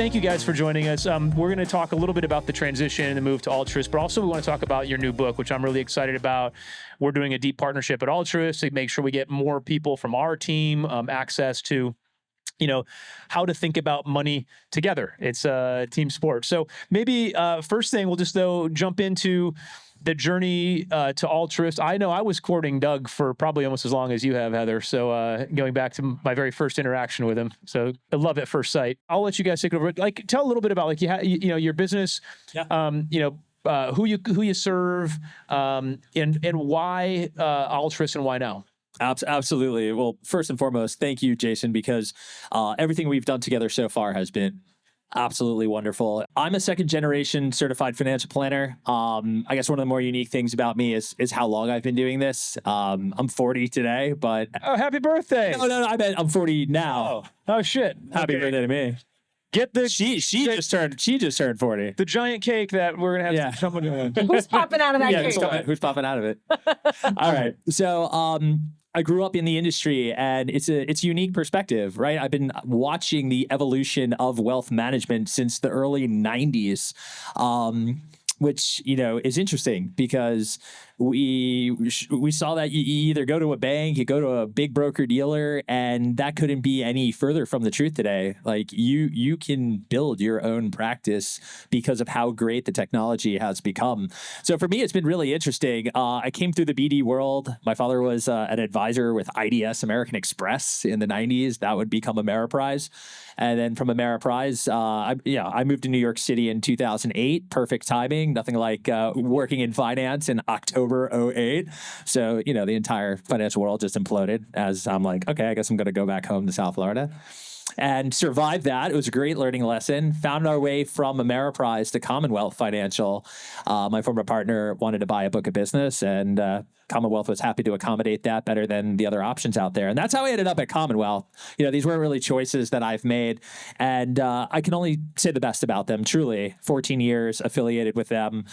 thank you guys for joining us. We're going to talk a little bit about the transition and the move to Altruist, but also we want to talk about your new book, which I'm really excited about. We're doing a deep partnership at Altruist to make sure we get more people from our team access to how to think about money together. It's a team sport. So maybe first thing, we'll just jump into the journey to Altruist. I know I was courting Doug for probably almost as long as you have, Heather. So going back to my very first interaction with him. So I love at first sight. I'll let you guys take it over. Like, tell a little bit about your business, who you serve, and why Altruist and why now? Absolutely. Well, first and foremost, thank you, Jason, because everything we've done together so far has been absolutely wonderful. I'm a second generation certified financial planner. I guess one of the more unique things about me is how long I've been doing this. I'm 40 today, but oh, happy birthday! No, I bet I'm 40 now. Oh shit! Happy birthday to me. Get the she just turned 40. The giant cake that we're gonna have. Yeah. Someone doing. Who's popping out of that cake? Who's popping out of it? All right. So I grew up in the industry, and it's a unique perspective, right? I've been watching the evolution of wealth management since the early 90s, which, is interesting because we saw that you either go to a bank, you go to a big broker dealer, and that couldn't be any further from the truth today. Like you can build your own practice because of how great the technology has become. So for me, it's been really interesting. I came through the BD world. My father was an advisor with IDS, American Express, in the 90s. That would become Ameriprise. And then from Ameriprise, I moved to New York City in 2008. Perfect timing. Nothing like working in finance in October 2008. So, the entire financial world just imploded as I'm like, okay, I guess I'm going to go back home to South Florida. And survived that. It was a great learning lesson. Found our way from Ameriprise to Commonwealth Financial. My former partner wanted to buy a book of business, and Commonwealth was happy to accommodate that better than the other options out there. And that's how I ended up at Commonwealth. These weren't really choices that I've made. And I can only say the best about them, truly. 14 years affiliated with them.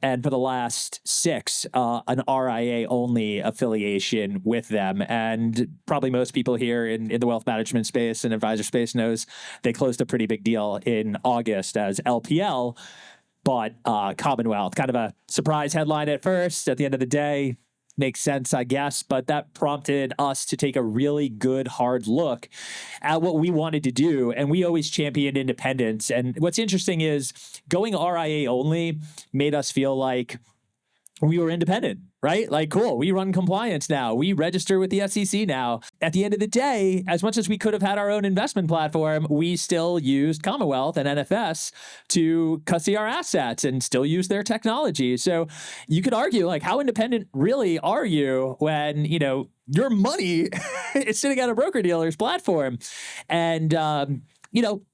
And for the last 6, an RIA-only affiliation with them. And probably most people here in the wealth management space and advisor space knows they closed a pretty big deal in August as LPL, but Commonwealth. Kind of a surprise headline at first. At the end of the day, makes sense, I guess, but that prompted us to take a really good, hard look at what we wanted to do. And we always championed independence. And what's interesting is going RIA only made us feel like we were independent, right? Like, cool, we run compliance now. We register with the SEC now. At the end of the day, as much as we could have had our own investment platform, we still used Commonwealth and NFS to custody our assets and still use their technology. So you could argue, like, how independent really are you when, your money is sitting on a broker-dealer's platform? And,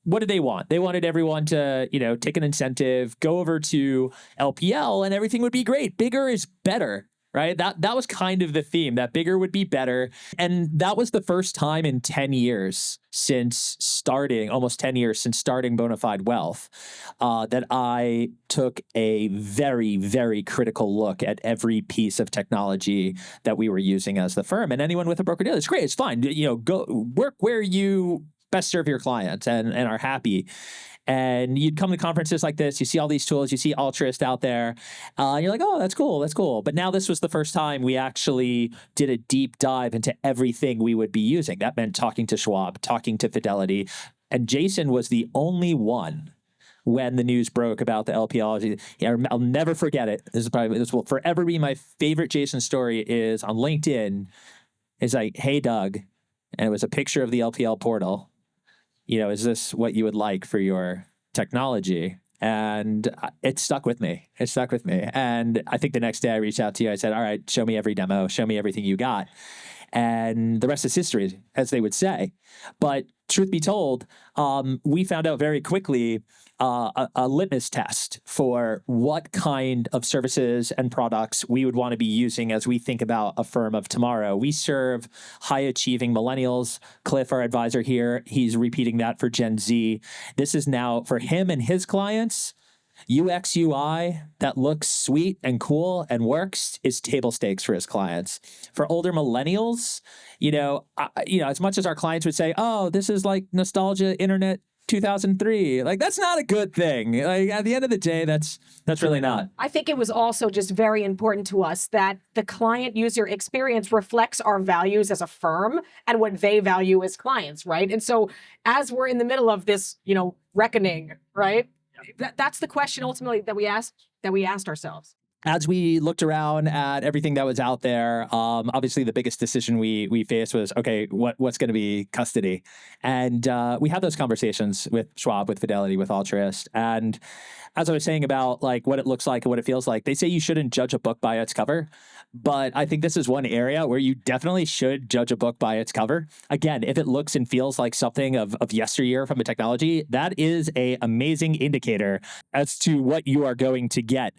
what did they want? They wanted everyone to, take an incentive, go over to LPL, and everything would be great. Bigger is better, right? That was kind of the theme, that bigger would be better. And that was the first time in 10 years since starting, almost 10 years since starting Bonafide Wealth, that I took a very, very critical look at every piece of technology that we were using as the firm. And anyone with a broker-dealer, it's great, it's fine. Go work where you best serve your clients and are happy. And you'd come to conferences like this, you see all these tools, you see Altruist out there, and you're like, oh, that's cool. But now this was the first time we actually did a deep dive into everything we would be using. That meant talking to Schwab, talking to Fidelity. And Jason was the only one when the news broke about the LPL. I'll never forget it. This will forever be my favorite Jason story. Is on LinkedIn. It's like, hey, Doug. And it was a picture of the LPL portal. Is this what you would like for your technology? And it stuck with me. And I think the next day I reached out to you. I said, all right, show me every demo. Show me everything you got. And the rest is history, as they would say. But truth be told, we found out very quickly a litmus test for what kind of services and products we would want to be using as we think about a firm of tomorrow. We serve high-achieving millennials. Cliff, our advisor here, he's repeating that for Gen Z. This is now, for him and his clients, UX UI that looks sweet and cool and works is table stakes for his clients. For older millennials, as much as our clients would say, oh, this is like nostalgia internet 2003. Like, that's not a good thing. Like, at the end of the day, that's really not. I think it was also just very important to us that the client user experience reflects our values as a firm and what they value as clients, right? And so as we're in the middle of this, reckoning, right? That's the question ultimately that we asked ourselves. As we looked around at everything that was out there, obviously the biggest decision we faced was, okay, what's going to be custody? And we had those conversations with Schwab, with Fidelity, with Altruist. And as I was saying about like what it looks like and what it feels like, they say you shouldn't judge a book by its cover. But I think this is one area where you definitely should judge a book by its cover. Again, if it looks and feels like something of yesteryear from a technology, that is an amazing indicator as to what you are going to get.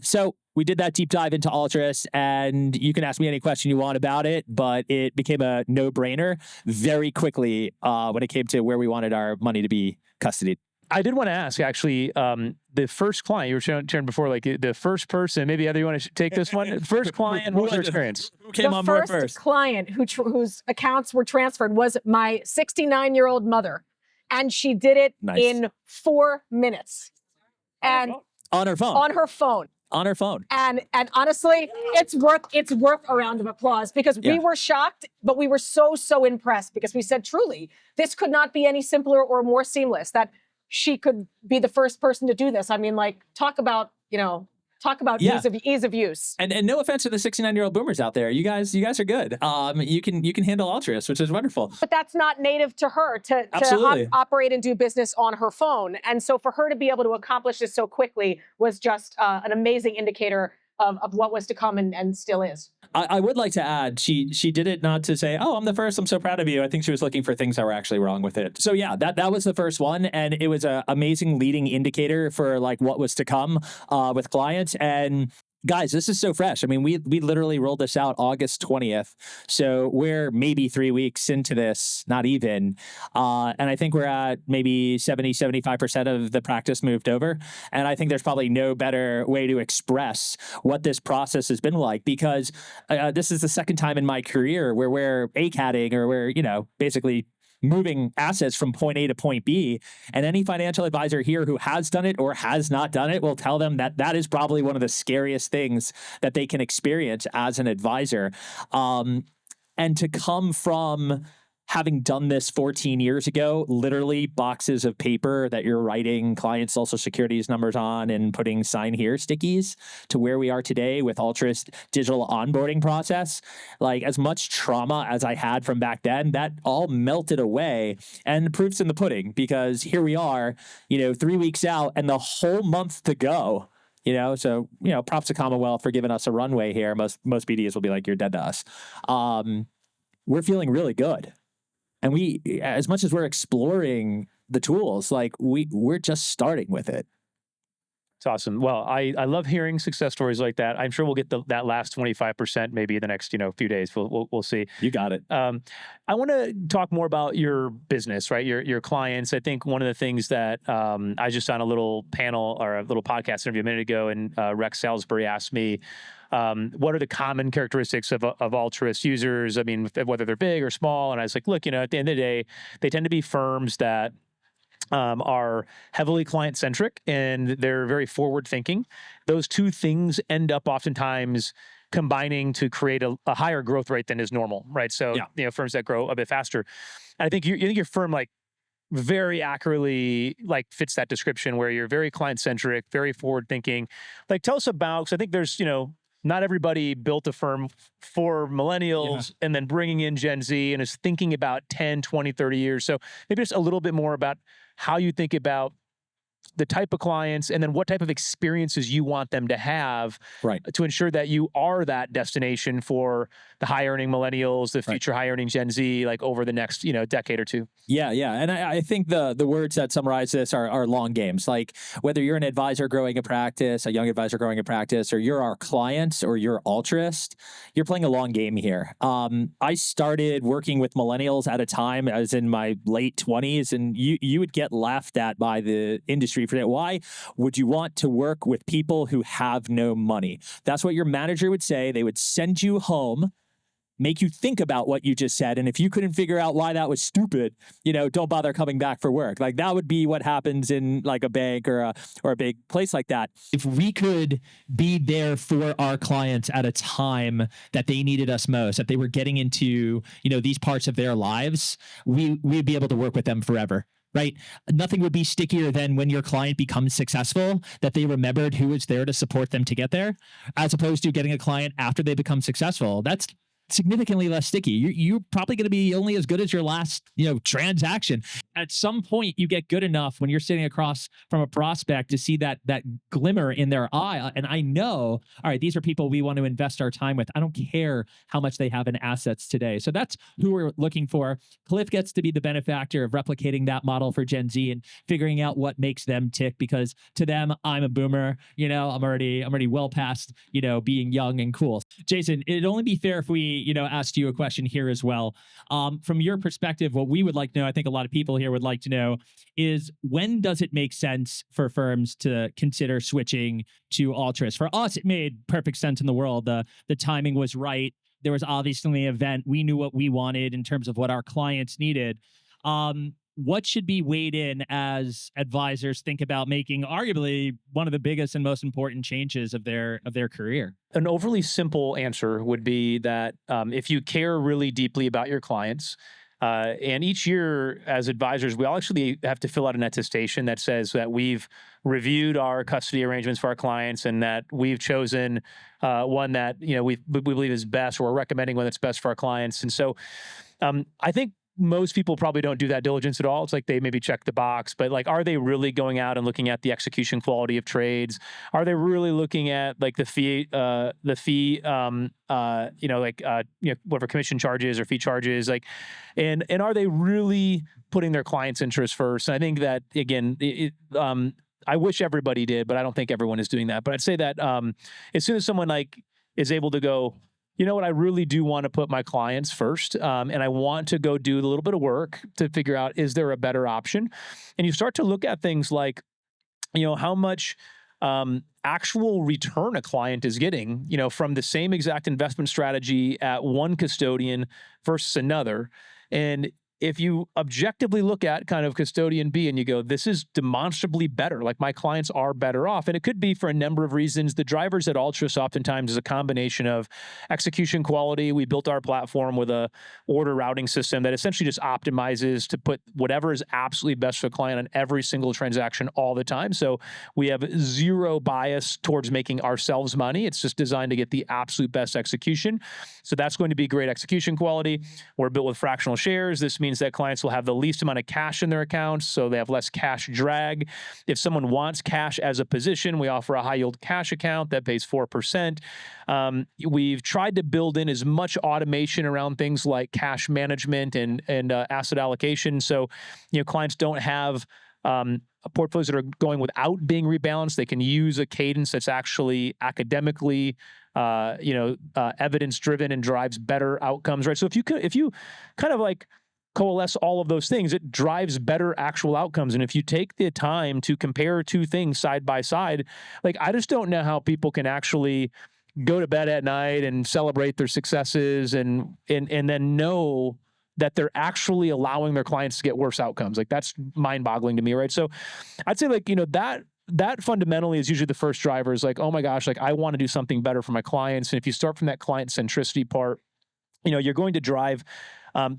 So we did that deep dive into Altruist, and you can ask me any question you want about it, but it became a no-brainer very quickly when it came to where we wanted our money to be custodied. I did want to ask, actually, the first client, you were sharing before, like the first person, maybe Heather, you want to take this one? First client, what was your experience? Who came on board first? The first client whose accounts were transferred was my 69-year-old mother, and she did it in 4 minutes. And on her phone. On her phone. On her phone. And honestly, it's worth a round of applause because we were shocked, but we were so impressed because we said, truly, this could not be any simpler or more seamless, that she could be the first person to do this. I mean, like, talk about ease of use. And no offense to the 69-year-old boomers out there. You guys are good. You can handle Altruist, which is wonderful. But that's not native to her to operate and do business on her phone. And so for her to be able to accomplish this so quickly was just an amazing indicator of what was to come and still is. I would like to add, she did it not to say, oh, I'm the first, I'm so proud of you. I think she was looking for things that were actually wrong with it. So yeah, that was the first one. And it was an amazing leading indicator for like what was to come with clients. And guys, this is so fresh. I mean, we literally rolled this out August 20th. So we're maybe 3 weeks into this, not even. And I think we're at maybe 75% of the practice moved over. And I think there's probably no better way to express what this process has been like, because this is the second time in my career where we're ACATing, or we're, basically moving assets from point A to point B. And any financial advisor here who has done it or has not done it will tell them that is probably one of the scariest things that they can experience as an advisor. And to come from having done this 14 years ago, literally boxes of paper that you're writing client social securities numbers on and putting sign here stickies, to where we are today with Altruist digital onboarding process, like as much trauma as I had from back then, that all melted away, and the proof's in the pudding, because here we are, 3 weeks out and the whole month to go. So, props to Commonwealth for giving us a runway here. Most BDs will be like, you're dead to us. We're feeling really good. And we, as much as we're exploring the tools, like we're just starting with it. It's awesome. Well, I love hearing success stories like that. I'm sure we'll get that last 25% maybe the next few days. We'll see. You got it. I want to talk more about your business, right? Your clients. I think one of the things that I just on a little panel or a little podcast interview a minute ago, and Rex Salisbury asked me, what are the common characteristics of Altruist users? I mean, whether they're big or small. And I was like, look, at the end of the day, they tend to be firms that are heavily client-centric and they're very forward-thinking. Those two things end up oftentimes combining to create a higher growth rate than is normal, right? So, firms that grow a bit faster. And I think your firm, like, very accurately fits that description, where you're very client-centric, very forward-thinking. Like, tell us about, because I think there's, not everybody built a firm for millennials and then bringing in Gen Z and is thinking about 10, 20, 30 years. So maybe just a little bit more about how you think about the type of clients and then what type of experiences you want them to have to ensure that you are that destination for the high earning millennials, the future high earning Gen Z, like over the next, decade or two. Yeah. And I think the words that summarize this are long games. Like, whether you're an advisor growing a practice, a young advisor growing a practice, or you're our clients or you're Altruist, you're playing a long game here. I started working with millennials at a time I was in my late 20s, and you would get laughed at by the industry for that. Why would you want to work with people who have no money? That's what your manager would say. They would send you home make you think about what you just said. And if you couldn't figure out why that was stupid, don't bother coming back for work. Like that would be what happens in like a bank or a big place like that. If we could be there for our clients at a time that they needed us most, that they were getting into, these parts of their lives, we'd be able to work with them forever. Right? Nothing would be stickier than when your client becomes successful, that they remembered who was there to support them to get there, as opposed to getting a client after they become successful. That's significantly less sticky. You're probably going to be only as good as your last, transaction. At some point, you get good enough when you're sitting across from a prospect to see that glimmer in their eye. And I know, all right, these are people we want to invest our time with. I don't care how much they have in assets today. So that's who we're looking for. Cliff gets to be the benefactor of replicating that model for Gen Z and figuring out what makes them tick, because to them, I'm a boomer. I'm already well past, being young and cool. Jason, it'd only be fair if we asked you a question here as well. From your perspective, what we would like to know, I think a lot of people here would like to know, is when does it make sense for firms to consider switching to Altruist? For us, it made perfect sense in the world. The timing was right. There was obviously an event. We knew what we wanted in terms of what our clients needed. What should be weighed in as advisors think about making arguably one of the biggest and most important changes of their career? An overly simple answer would be that if you care really deeply about your clients, and each year as advisors, we all actually have to fill out an attestation that says that we've reviewed our custody arrangements for our clients and that we've chosen one that we believe is best, or we're recommending one that's best for our clients. And so I think most people probably don't do that diligence at all. It's like they maybe check the box, but like, are they really going out and looking at the execution quality of trades? Are they really looking at like the fee, whatever commission charges or fee charges, like, and are they really putting their clients' interests first? And I think that again, I wish everybody did, but I don't think everyone is doing that. But I'd say that as soon as someone like is able to go, you know what, I really do want to put my clients first, and I want to go do a little bit of work to figure out, is there a better option? And you start to look at things like, how much actual return a client is getting, from the same exact investment strategy at one custodian versus another. And if you objectively look at kind of custodian B and you go, this is demonstrably better, like my clients are better off. And it could be for a number of reasons. The drivers at Altruist oftentimes is a combination of execution quality. We built our platform with a order routing system that essentially just optimizes to put whatever is absolutely best for the client on every single transaction all the time. So we have zero bias towards making ourselves money. It's just designed to get the absolute best execution. So that's going to be great execution quality. We're built with fractional shares. This means that clients will have the least amount of cash in their accounts, so they have less cash drag. If someone wants cash as a position, we offer a high yield cash account that pays 4%. We've tried to build in as much automation around things like cash management and asset allocation, so clients don't have portfolios that are going without being rebalanced. They can use a cadence that's actually academically evidence driven and drives better outcomes, right? So if you kind of like coalesce all of those things, it drives better actual outcomes. And if you take the time to compare two things side by side, like I just don't know how people can actually go to bed at night and celebrate their successes and then know that they're actually allowing their clients to get worse outcomes. Like that's mind-boggling to me, right? So I'd say like, that fundamentally is usually the first driver, is like, oh my gosh, like I want to do something better for my clients. And if you start from that client centricity part, you're going to drive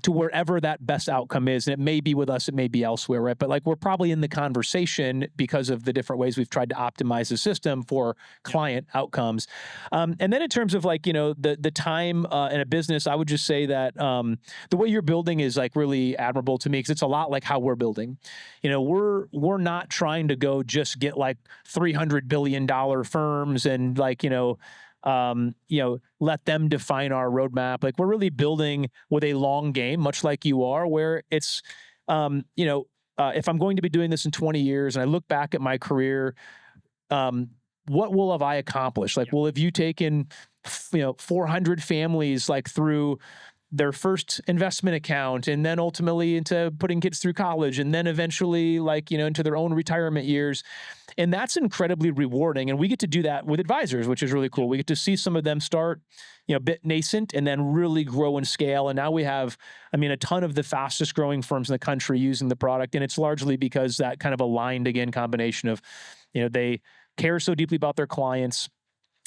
to wherever that best outcome is. And it may be with us, it may be elsewhere, right? But like we're probably in the conversation because of the different ways we've tried to optimize the system for client outcomes. And then in terms of like, the time in a business, I would just say that the way you're building is like really admirable to me, because it's a lot like how we're building. We're not trying to go just get like $300 billion firms and like, let them define our roadmap. Like we're really building with a long game, much like you are, where it's, if I'm going to be doing this in 20 years and I look back at my career, what will have I accomplished? Like, well, have you taken, 400 families like through their first investment account, and then ultimately into putting kids through college, and then eventually like, into their own retirement years. And that's incredibly rewarding. And we get to do that with advisors, which is really cool. We get to see some of them start, a bit nascent and then really grow and scale. And now we have, a ton of the fastest growing firms in the country using the product. And it's largely because that kind of aligned, again, combination of, they care so deeply about their clients,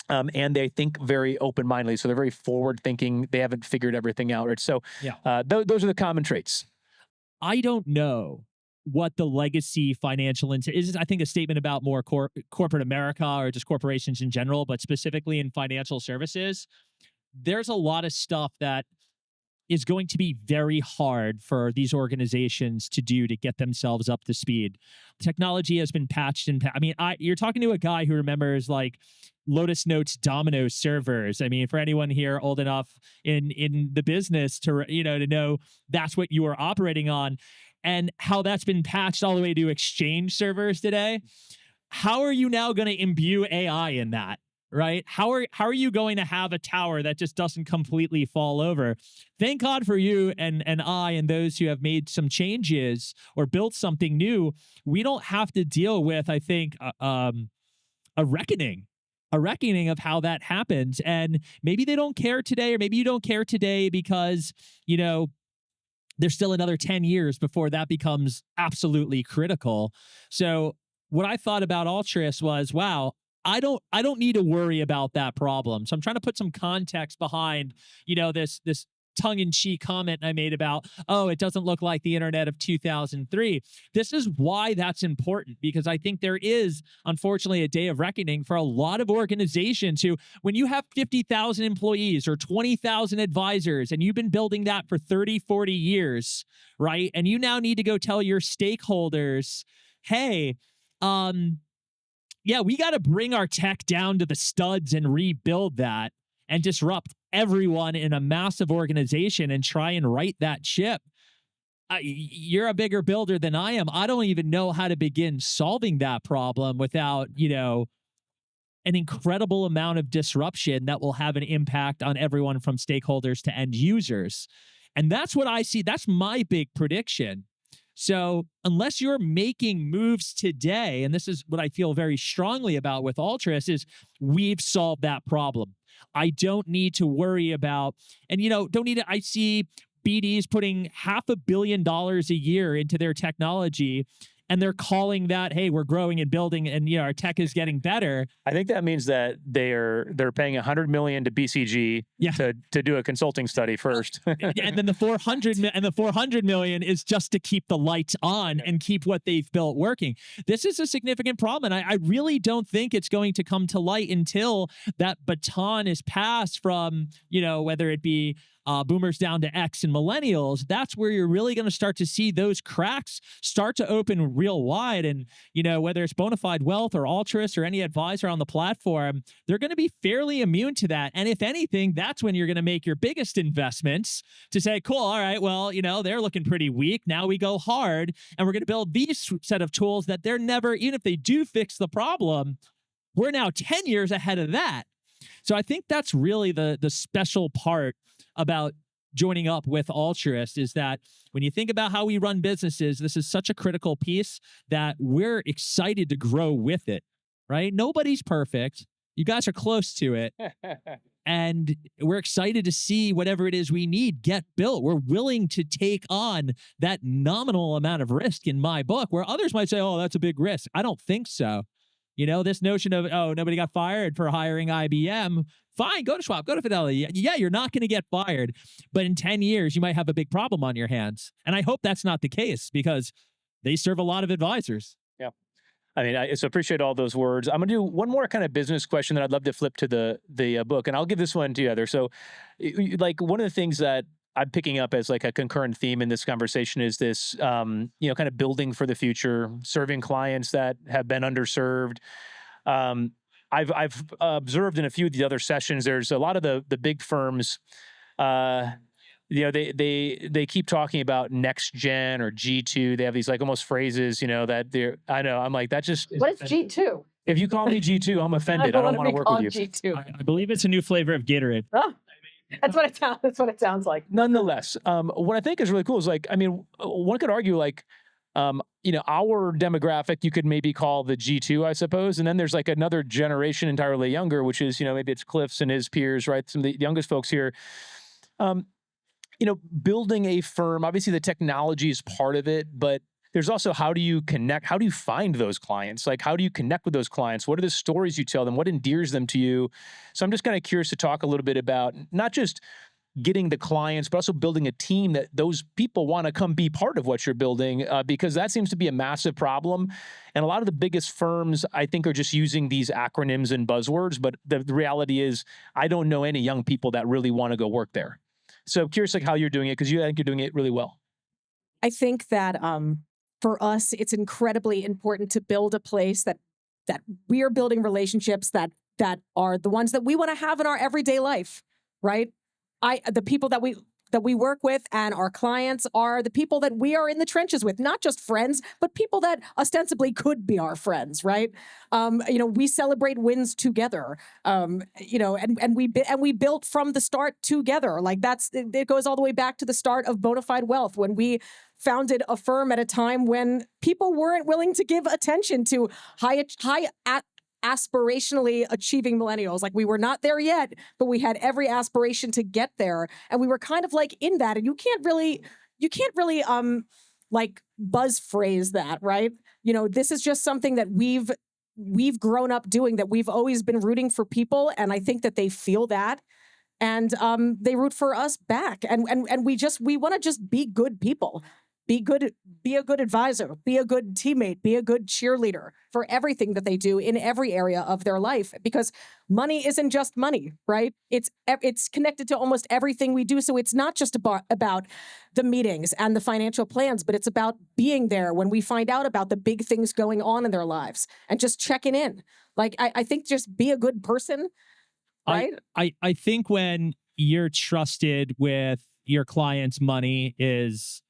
and they think very open-mindedly. So they're very forward-thinking. They haven't figured everything out. Right? So those are the common traits. I don't know what the legacy financial is. I think a statement about more corporate America or just corporations in general, but specifically in financial services, there's a lot of stuff that is going to be very hard for these organizations to do to get themselves up to speed. Technology has been patched and you're talking to a guy who remembers like Lotus Notes Domino servers. For anyone here old enough in the business to know that's what you were operating on and how that's been patched all the way to Exchange servers today. How are you now going to imbue AI in that? Right? How are you going to have a tower that just doesn't completely fall over? Thank God for you and I and those who have made some changes or built something new. We don't have to deal with, I think, a reckoning of how that happens. And maybe they don't care today, or maybe you don't care today because, there's still another 10 years before that becomes absolutely critical. So what I thought about Altruist was, wow, I don't need to worry about that problem. So I'm trying to put some context behind, this tongue-in-cheek comment I made about, it doesn't look like the internet of 2003. This is why that's important, because I think there is, unfortunately, a day of reckoning for a lot of organizations who, when you have 50,000 employees or 20,000 advisors, and you've been building that for 30, 40 years, right? And you now need to go tell your stakeholders, hey, we got to bring our tech down to the studs and rebuild that and disrupt everyone in a massive organization and try and right that ship. You're a bigger builder than I am. I don't even know how to begin solving that problem without, an incredible amount of disruption that will have an impact on everyone from stakeholders to end users. And that's what I see. That's my big prediction. So unless you're making moves today, and this is what I feel very strongly about with Altruist, is we've solved that problem. I don't need to worry about, I see BDs putting $500 million a year into their technology, and they're calling that, hey, we're growing and building and our tech is getting better. I think that means that they're paying $100 million to BCG to do a consulting study first. And then the 400 million is just to keep the lights on and keep what they've built working. This is a significant problem. And I really don't think it's going to come to light until that baton is passed from, whether it be boomers down to X and millennials. That's where you're really going to start to see those cracks start to open real wide. And, whether it's Boneparth Wealth or Altruist or any advisor on the platform, they're going to be fairly immune to that. And if anything, that's when you're going to make your biggest investments to say, cool, all right, well, they're looking pretty weak. Now we go hard and we're going to build these set of tools that they're never, even if they do fix the problem, we're now 10 years ahead of that. So I think that's really the special part about joining up with Altruist, is that when you think about how we run businesses, this is such a critical piece that we're excited to grow with it, right? Nobody's perfect. You guys are close to it. And we're excited to see whatever it is we need get built. We're willing to take on that nominal amount of risk in my book, where others might say, oh, that's a big risk. I don't think so. This notion of, oh, nobody got fired for hiring IBM. Fine, go to Schwab, go to Fidelity. Yeah, you're not going to get fired. But in 10 years, you might have a big problem on your hands. And I hope that's not the case, because they serve a lot of advisors. Yeah. I appreciate all those words. I'm going to do one more kind of business question that I'd love to flip to the book. And I'll give this one to you, Heather. So like one of the things that I'm picking up as like a concurrent theme in this conversation is this, kind of building for the future, serving clients that have been underserved. I've observed in a few of the other sessions, there's a lot of the big firms, they keep talking about next gen or G2. They have these like almost phrases, I'm like, that just. What is G2? If you call me G2, I'm offended. I don't want to work with you. G2. I believe it's a new flavor of Gatorade. Oh. That's what it sounds. That's what it sounds like. Nonetheless, what I think is really cool is like, I mean, one could argue like, our demographic, you could maybe call the G2, I suppose. And then there's like another generation entirely younger, which is, maybe it's Cliff's and his peers, right? Some of the youngest folks here. Building a firm, obviously the technology is part of it, but there's also how do you connect? How do you find those clients? Like, how do you connect with those clients? What are the stories you tell them? What endears them to you? So I'm just kind of curious to talk a little bit about not just getting the clients, but also building a team that those people want to come be part of what you're building, because that seems to be a massive problem. And a lot of the biggest firms, I think, are just using these acronyms and buzzwords. But the reality is, I don't know any young people that really want to go work there. So I'm curious, like, how you're doing it, because I think you're doing it really well. I think that for us, it's incredibly important to build a place that we are building relationships that are the ones that we want to have in our everyday life, right? The people that we work with and our clients are the people that we are in the trenches with, not just friends, but people that ostensibly could be our friends, right? We celebrate wins together, and we built from the start together. Like it goes all the way back to the start of Bonafide Wealth, when we founded a firm at a time when people weren't willing to give attention to aspirationally achieving millennials. Like, we were not there yet, but we had every aspiration to get there. And we were kind of like in that, and you can't really like buzz phrase that, right? This is just something that we've grown up doing, that we've always been rooting for people. And I think that they feel that. And they root for us back. And we want to just be good people. Be a good advisor, be a good teammate, be a good cheerleader for everything that they do in every area of their life, because money isn't just money, right? It's connected to almost everything we do. So it's not just about the meetings and the financial plans, but it's about being there when we find out about the big things going on in their lives and just checking in. Like, I think just be a good person, right? I think when you're trusted with your client's money is,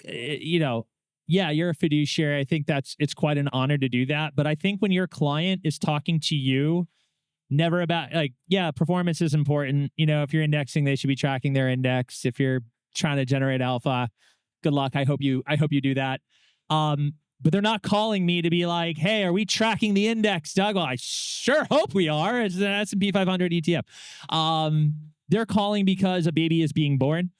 you're a fiduciary. I think it's quite an honor to do that. But I think when your client is talking to you, never about performance is important. If you're indexing, they should be tracking their index. If you're trying to generate alpha, good luck. I hope you do that. But they're not calling me to be like, hey, are we tracking the index, Doug? Well, I sure hope we are. It's an S&P 500 ETF. They're calling because a baby is being born.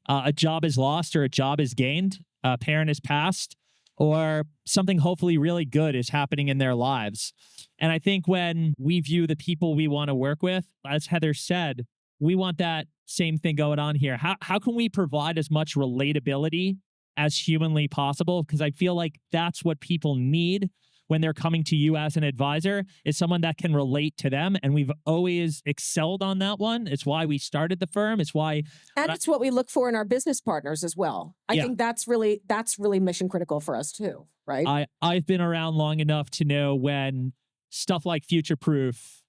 A job is lost or a job is gained, a parent is passed, or something hopefully really good is happening in their lives. And I think when we view the people we want to work with, as Heather said, we want that same thing going on here. How can we provide as much relatability as humanly possible? Because I feel like that's what people need when they're coming to you as an advisor, is someone that can relate to them. And we've always excelled on that one. It's why we started the firm. It's why. And it's what we look for in our business partners as well. I think that's really mission critical for us too, right? I've been around long enough to know when stuff like Futureproof,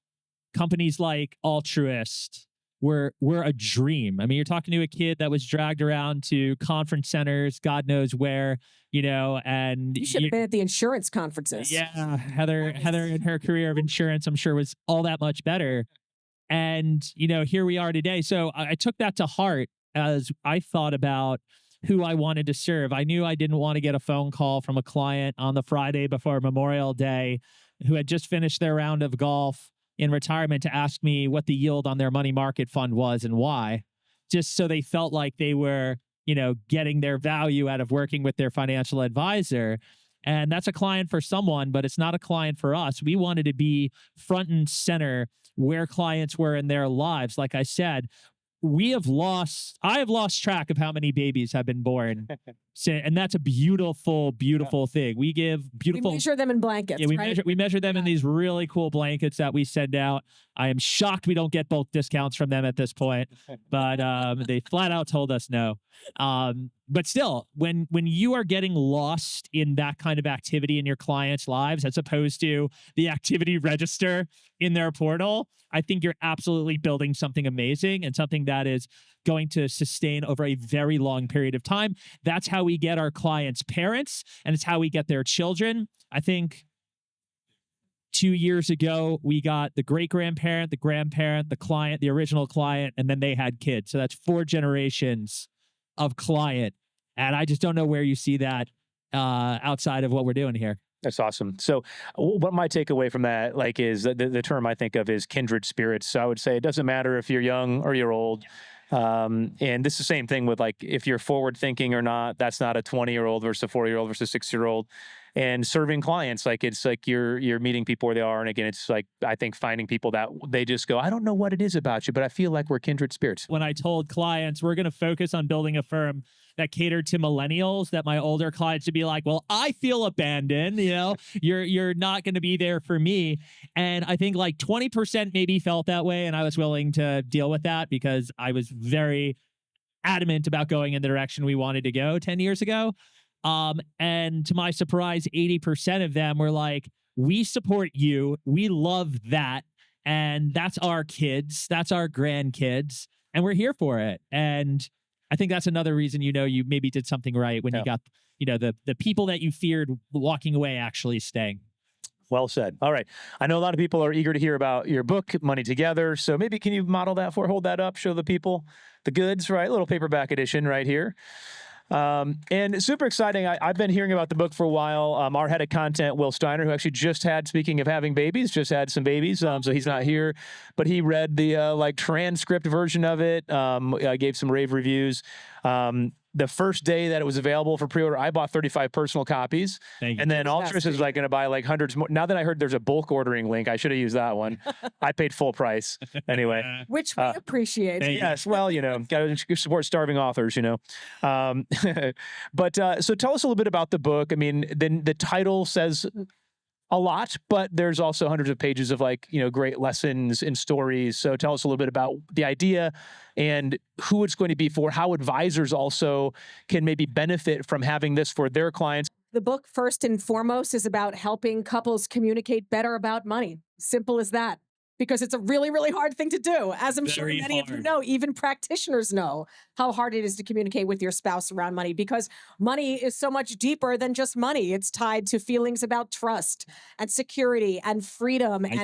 companies like Altruist, were a dream. I mean, you're talking to a kid that was dragged around to conference centers, God knows where, and you should have been at the insurance conferences. Yeah, Heather in her career of insurance, I'm sure, was all that much better. And, here we are today. So I took that to heart as I thought about who I wanted to serve. I knew I didn't want to get a phone call from a client on the Friday before Memorial Day who had just finished their round of golf in retirement to ask me what the yield on their money market fund was and why, just so they felt like they were, getting their value out of working with their financial advisor. And that's a client for someone, but it's not a client for us. We wanted to be front and center where clients were in their lives. Like I said, I have lost track of how many babies have been born. And that's a beautiful, beautiful thing. We give beautiful. We measure them in blankets. Yeah, right? we measure them in these really cool blankets that we send out. I am shocked we don't get bulk discounts from them at this point, but they flat out told us no. But still, when you are getting lost in that kind of activity in your clients' lives, as opposed to the activity register in their portal, I think you're absolutely building something amazing and something that is going to sustain over a very long period of time. That's how we get our clients' parents, and it's how we get their children. I think 2 years ago, we got the great-grandparent, the grandparent, the client, the original client, and then they had kids. So that's 4 generations of client. And I just don't know where you see that outside of what we're doing here. That's awesome. So what my takeaway from that, like, is the term I think of is kindred spirits. So I would say it doesn't matter if you're young or you're old. And this is the same thing with, like, if you're forward thinking or not. That's not a 20-year-old versus a 40-year-old versus a 6-year-old. And serving clients, like, it's like you're meeting people where they are. And again, it's like, I think finding people that they just go, I don't know what it is about you, but I feel like we're kindred spirits. When I told clients we're going to focus on building a firm that catered to millennials, that my older clients would be like, well, I feel abandoned, you're not going to be there for me. And I think like 20% maybe felt that way. And I was willing to deal with that because I was very adamant about going in the direction we wanted to go 10 years ago. And to my surprise, 80% of them were like, we support you. We love that. And that's our kids. That's our grandkids. And we're here for it. And I think that's another reason, you maybe did something right when you got, the people that you feared walking away actually staying. Well said. All right. I know a lot of people are eager to hear about your book, Money Together. So maybe can you model that hold that up, show the people the goods, right? Little paperback edition right here. And super exciting. I've been hearing about the book for a while. Our head of content, Will Steiner, who actually just had, speaking of having babies, just had some babies. So he's not here, but he read the transcript version of it. I gave some rave reviews. The first day that it was available for pre-order, I bought 35 personal copies. And then Altruist is like going to buy like hundreds more. Now that I heard there's a bulk ordering link, I should have used that one. I paid full price anyway. Which we appreciate. Yes. Well, got to support starving authors, But so tell us a little bit about the book. I mean, then the title says a lot, but there's also hundreds of pages of great lessons and stories. So tell us a little bit about the idea and who it's going to be for, how advisors also can maybe benefit from having this for their clients. The book, first and foremost, is about helping couples communicate better about money. Simple as that. Because it's a really, really hard thing to do. As I'm sure many of you know, even practitioners know how hard it is to communicate with your spouse around money, because money is so much deeper than just money. It's tied to feelings about trust and security and freedom and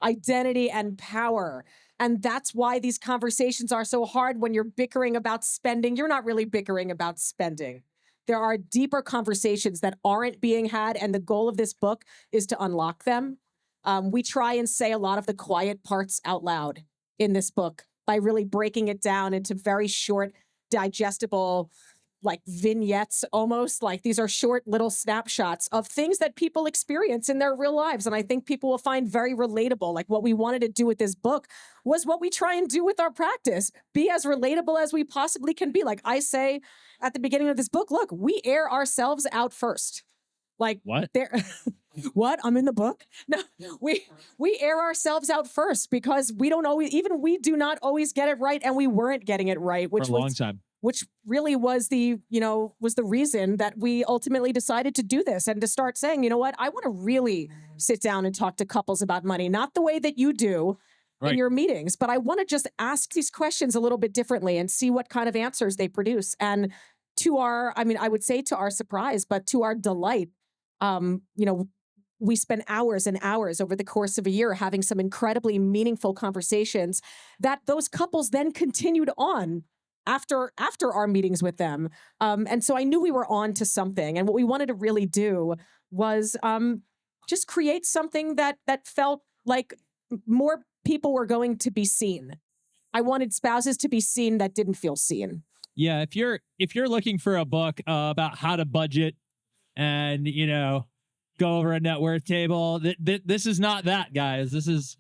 identity and power. And that's why these conversations are so hard when you're bickering about spending. You're not really bickering about spending. There are deeper conversations that aren't being had, and the goal of this book is to unlock them. We try and say a lot of the quiet parts out loud in this book by really breaking it down into very short, digestible, like vignettes almost. Like, these are short little snapshots of things that people experience in their real lives. And I think people will find very relatable. Like, what we wanted to do with this book was what we try and do with our practice. Be as relatable as we possibly can be. Like I say at the beginning of this book, look, we air ourselves out first. Like, what? What? I'm in the book? No, we air ourselves out first because we don't always, even we do not always get it right, and we weren't getting it right, for a long time. Which really was the reason that we ultimately decided to do this and to start saying, you know what, I want to really sit down and talk to couples about money, not the way that you do in your meetings, but I want to just ask these questions a little bit differently and see what kind of answers they produce. And to our, I would say to our surprise, but to our delight, we spent hours and hours over the course of a year having some incredibly meaningful conversations that those couples then continued on after our meetings with them. And so I knew we were on to something. And what we wanted to really do was just create something that felt like more people were going to be seen. I wanted spouses to be seen that didn't feel seen. Yeah, if you're looking for a book about how to budget and go over a net worth table, this is not that, guys. This is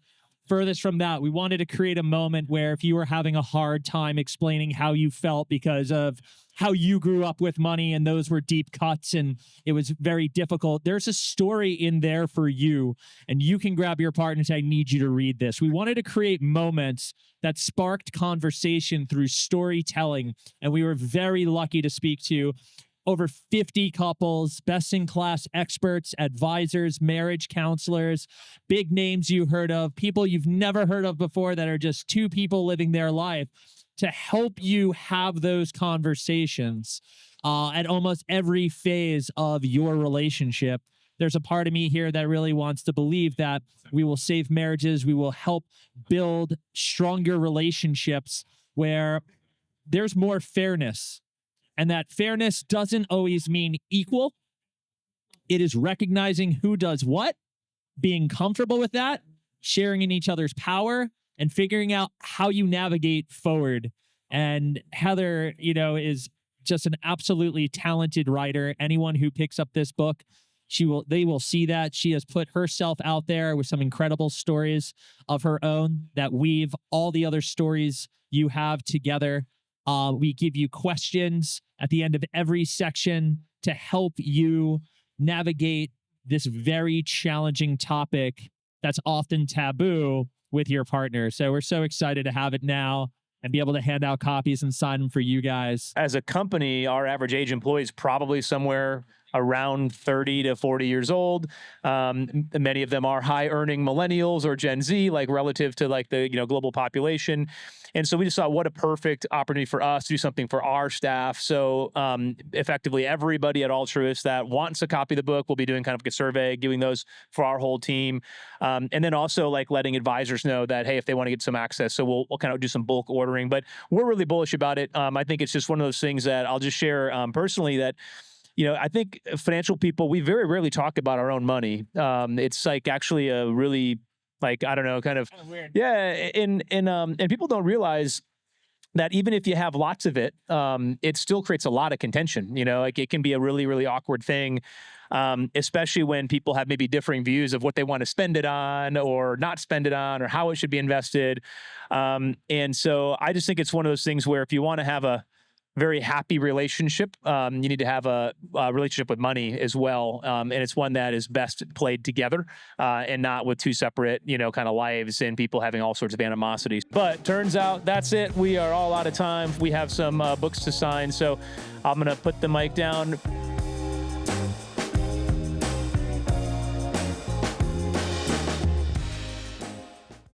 furthest from that. We wanted to create a moment where if you were having a hard time explaining how you felt because of how you grew up with money and those were deep cuts and it was very difficult, there's a story in there for you, and you can grab your partner and say, I need you to read this. We wanted to create moments that sparked conversation through storytelling, and we were very lucky to speak to over 50 couples, best-in-class experts, advisors, marriage counselors, big names you heard of, people you've never heard of before that are just two people living their life to help you have those conversations at almost every phase of your relationship there's a part of me here that really wants to believe that we will save marriages. We will help build stronger relationships where there's more fairness. And that fairness doesn't always mean equal. It is recognizing who does what, being comfortable with that, sharing in each other's power, and figuring out how you navigate forward. And Heather, is just an absolutely talented writer. Anyone who picks up this book, they will see that she has put herself out there with some incredible stories of her own that weave all the other stories you have together. We give you questions at the end of every section to help you navigate this very challenging topic that's often taboo with your partner. So we're so excited to have it now and be able to hand out copies and sign them for you guys. As a company, our average age employee is probably somewhere around 30 to 40 years old. Many of them are high earning millennials or Gen Z, like relative to like the global population. And so we just thought, what a perfect opportunity for us to do something for our staff. So effectively everybody at Altruist that wants a copy of the book, we'll be doing kind of like a survey, giving those for our whole team. And then also like letting advisors know that, hey, if they want to get some access, so we'll kind of do some bulk ordering, but we're really bullish about it. I think it's just one of those things that I'll just share personally that, I think financial people, we very rarely talk about our own money. It's like actually a really, like, I don't know, kind of weird. Yeah. And people don't realize that even if you have lots of it, it still creates a lot of contention. Like it can be a really, really awkward thing, especially when people have maybe differing views of what they want to spend it on or not spend it on or how it should be invested. And so I just think it's one of those things where if you want to have a very happy relationship, you need to have a relationship with money as well. And it's one that is best played together and not with two separate, kind of lives and people having all sorts of animosities. But turns out that's it. We are all out of time. We have some books to sign. So I'm going to put the mic down.